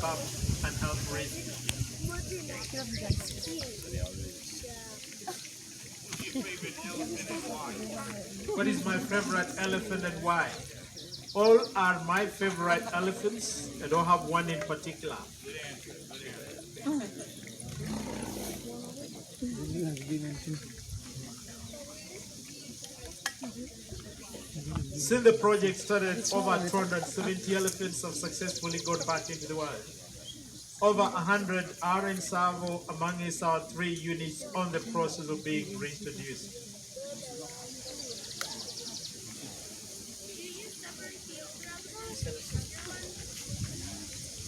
come and help raise you. What is my favorite elephant and why? All are my favorite elephants. I don't have one in particular. Since the project started, over 270 elephants have successfully gone back into the wild. Over 100 are in Savo amongst our 3 units on the process of being reintroduced.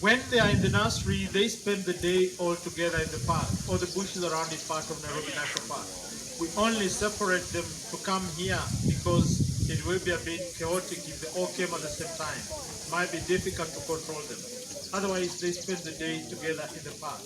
When they are in the nursery, they spend the day all together in the park or the bushes around this part of Nairobi National Park. We only separate them to come here because it will be a bit chaotic if they all came at the same time. It might be difficult to control them. Otherwise, they spend the day together in the park.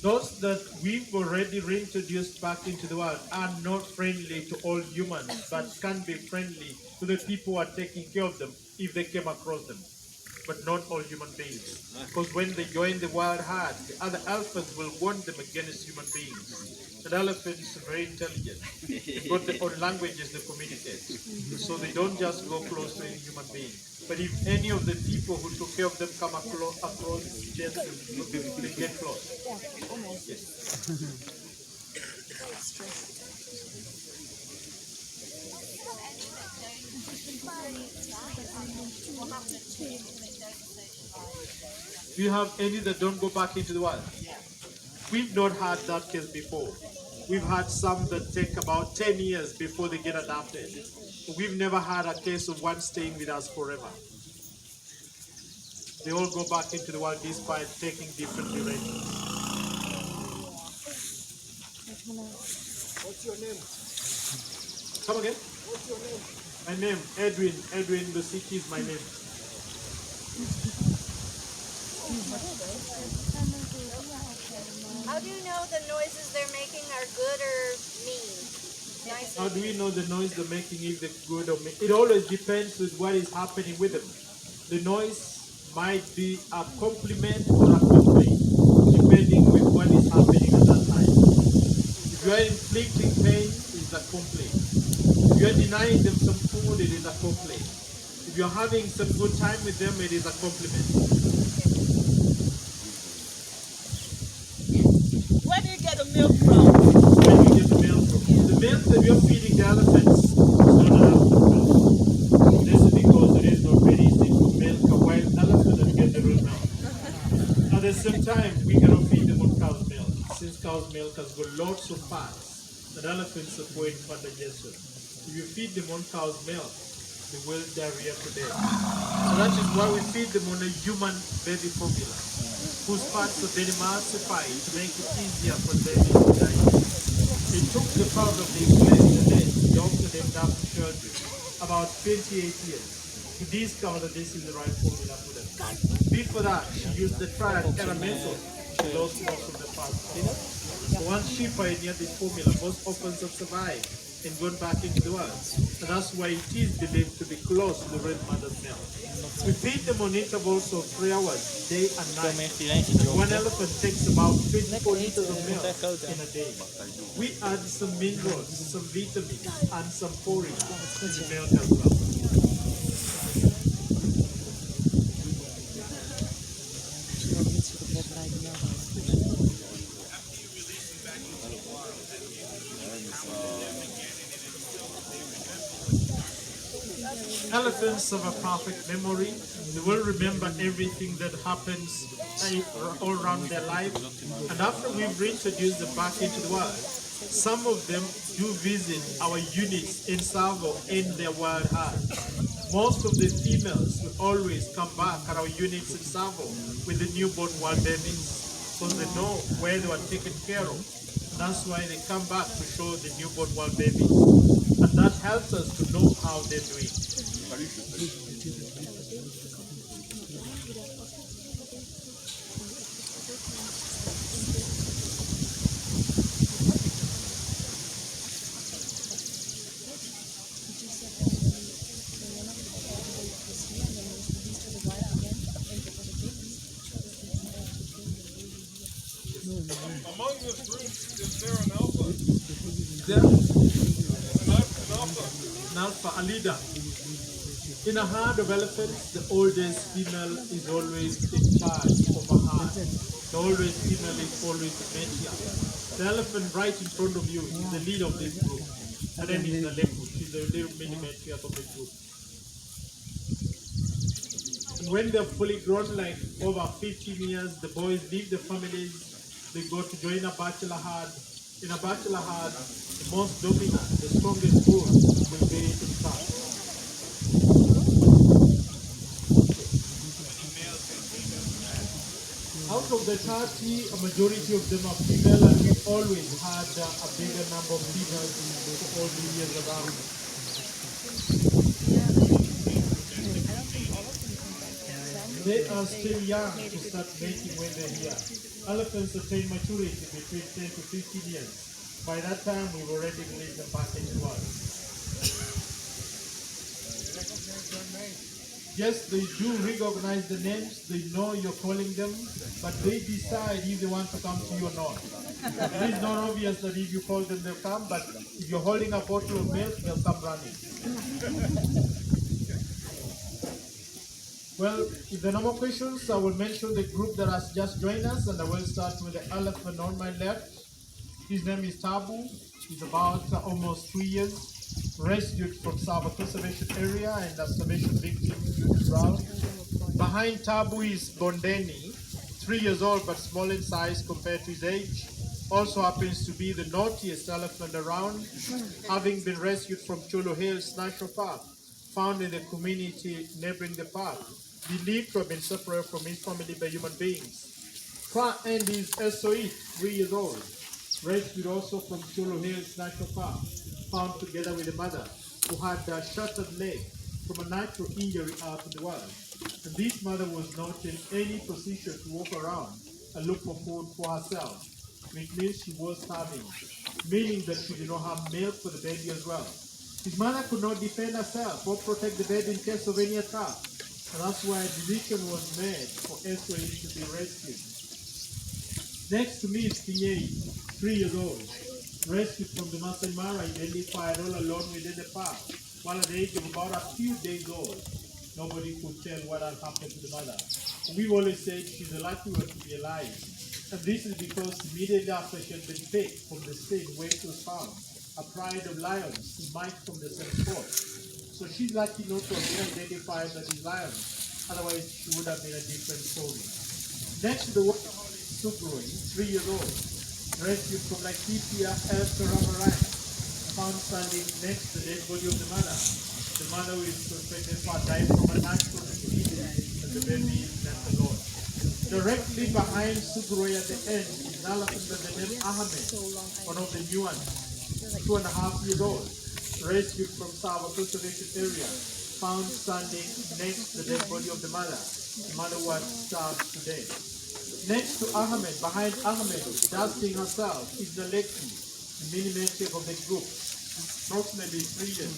Those that we've already reintroduced back into the world are not friendly to all humans, but can be friendly to the people who are taking care of them if they came across them. But not all human beings. Because when they join the wild herd, the other elephants will warn them against human beings. The elephants are very intelligent. They've got their own languages they communicate. So they don't just go close to any human being. But if any of the people who took care of them come across them, they get close. Yes. Do you have any that don't go back into the wild? We've not had that case before. We've had some that take about 10 years before they get adopted. We've never had a case of one staying with us forever. They all go back into the wild despite taking different directions. What's your name? Come again? What's your name? My name, Edwin. Edwin Lusiki is my name. How do you know the noises they're making are good or mean? Nice. How do we know the noise they're making, if they're good or mean? It always depends with what is happening with them. The noise might be a compliment or a complaint, depending with what is happening at that time. If you are inflicting pain, it's a complaint. If you are denying them some food, it is a complaint. If you are having some good time with them, it is a compliment. Where do you get the milk from? Where do you get the milk from? The milk that you're feeding the elephants is not elephant milk. This is because it is not very easy to milk a wild elephant and get the real milk. At the same time, we cannot feed them on cow's milk, since cow's milk has got lots of fats that elephants are going for digestion. If you feed them on cow's milk, they will diarrhea to death. So that is why we feed them on a human baby formula, whose fats have been emulsified to make it easier for them to digest. It took the founder of the English, Dr. Sheldrick, about 28 years to discover that this is the right formula for them. Before that, she used the trial and error method to lost most of the fats. So once she pioneered this formula, most orphans have survived and gone back into the world. And that's why it is believed to be close to the real mother's milk. We feed them on intervals of 3 hours, day and night. One elephant takes about 24 liters of milk in a day. We add some minerals, some vitamins, and some porridge to the milk as well. Elephants have a perfect memory. They will remember everything that happens all around their life. And after we've reintroduced them back into the wild, some of them do visit our units in Savo in their wild herd. Most of the females will always come back at our units in Savo with the newborn wild babies, because they know where they were taken care of. And that's why they come back to show the newborn wild babies. And that helps us to know how they're doing. Among this group, is there an alpha? There, An alpha? an alpha, a leader. In a herd of elephants, the oldest female is always in charge of a herd. The oldest female is always the matriarch. The elephant right in front of you is the leader of this group. Her name is Naleku. She's the little mini matriarch of the group. And when they're fully grown, like over 15 years, the boys leave the families. They go to join a bachelor herd. In a bachelor herd, the most dominant, the strongest bull will be in charge. Out of the 30, a majority of them are female, and we've always had a bigger number of females for all the years around. They are still young to start mating when they're here. Elephants attain maturity between 10 to 15 years. By that time, we've already released them back into us. Yes, they do recognize the names, they know you're calling them, but they decide if they want to come to you or not. It is not obvious that if you call them, they'll come, but if you're holding a bottle of milk, they'll come running. Well, if there are no more questions, I will mention the group that has just joined us, and I will start with the elephant on my left. His name is Tabu. He's about almost 2 years. Rescued from Sava conservation area and a starvation victim due to drought. Behind Tabu is Bondeni, 3 years old but small in size compared to his age. Also happens to be the naughtiest elephant around, having been rescued from Cholo Hills National Park, found in the community neighboring the park, believed to have been separated from his family by human beings. Far end is SOE, 3 years old, rescued also from Cholo Hills National Park, found together with a mother who had a shattered leg from a natural injury out in the wild. And this mother was not in any position to walk around and look for food for herself, which means she was starving, meaning that she did not have milk for the baby as well. His mother could not defend herself or protect the baby in case of any attack, and that's why a decision was made for SOE to be rescued. Next to me is Pinyei, 3 years old, rescued from the Masai Mara, identified all alone within the park, while at the age of about a few days old. Nobody could tell what had happened to the mother. And we've always said she's a lucky one to be alive. And this is because immediately after she had been picked from the scene where she was found, a pride of lions who might from the same spot. So she's lucky not to have been identified as these lions. Otherwise, she would have been a different story. Next to the waterhole is Sugroi, 3 years old, rescued from Laikipia, El Ramarai, found standing next to the dead body of the mother. The mother is suspected to have died from a natural disease, and the baby left alone. Directly behind Sugroi at the end is an elephant by the name Ahmed, one of the new ones, 2.5 years old, rescued from Sava conservation area, found standing next to the dead body of the mother. The mother was starved to death. Next to Ahmed, behind Ahmed, dusting herself, is Naleku, the mini matriarch of the group, approximately 3 years,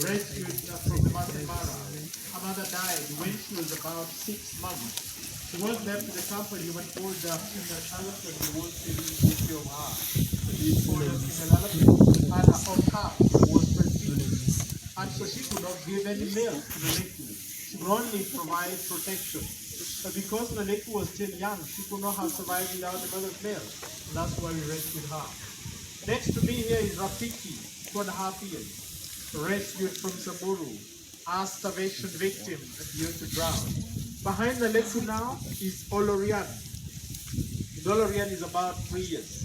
rescued from the Masai Mara. Her mother died when she was about 6 months. She was left to the company when told the female elephant who was taking care of her. This older female elephant had her own calf who was breastfeeding, and so she could not give any milk to Naleku. She could only provide protection. But because Naleku was still young, she could not have survived without the mother's milk. And that's why we rescued her. Next to me here is Rafiki, 2.5 years, rescued from Samburu, a starvation victim due to drought. Behind Naleku now is Olorian. Olorian is about 3 years,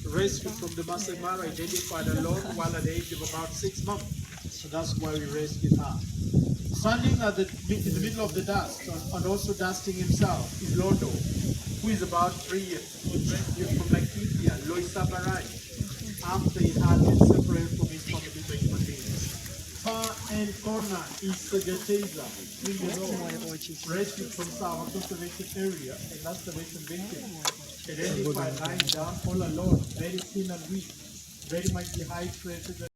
rescued from the Masai Mara, identified alone while at the age of about 6 months. So that's why we rescued her. Standing in the middle of the dust and also dusting himself is Londo, who is about 3 years, rescued from Laikipia, Loisa Barai, after he had been separated from his family by human beings. Far end corner is Sagateza, 3 years old, rescued from Sava conservation area and conservation victim, identified lying down all alone, very thin and weak, very much dehydrated.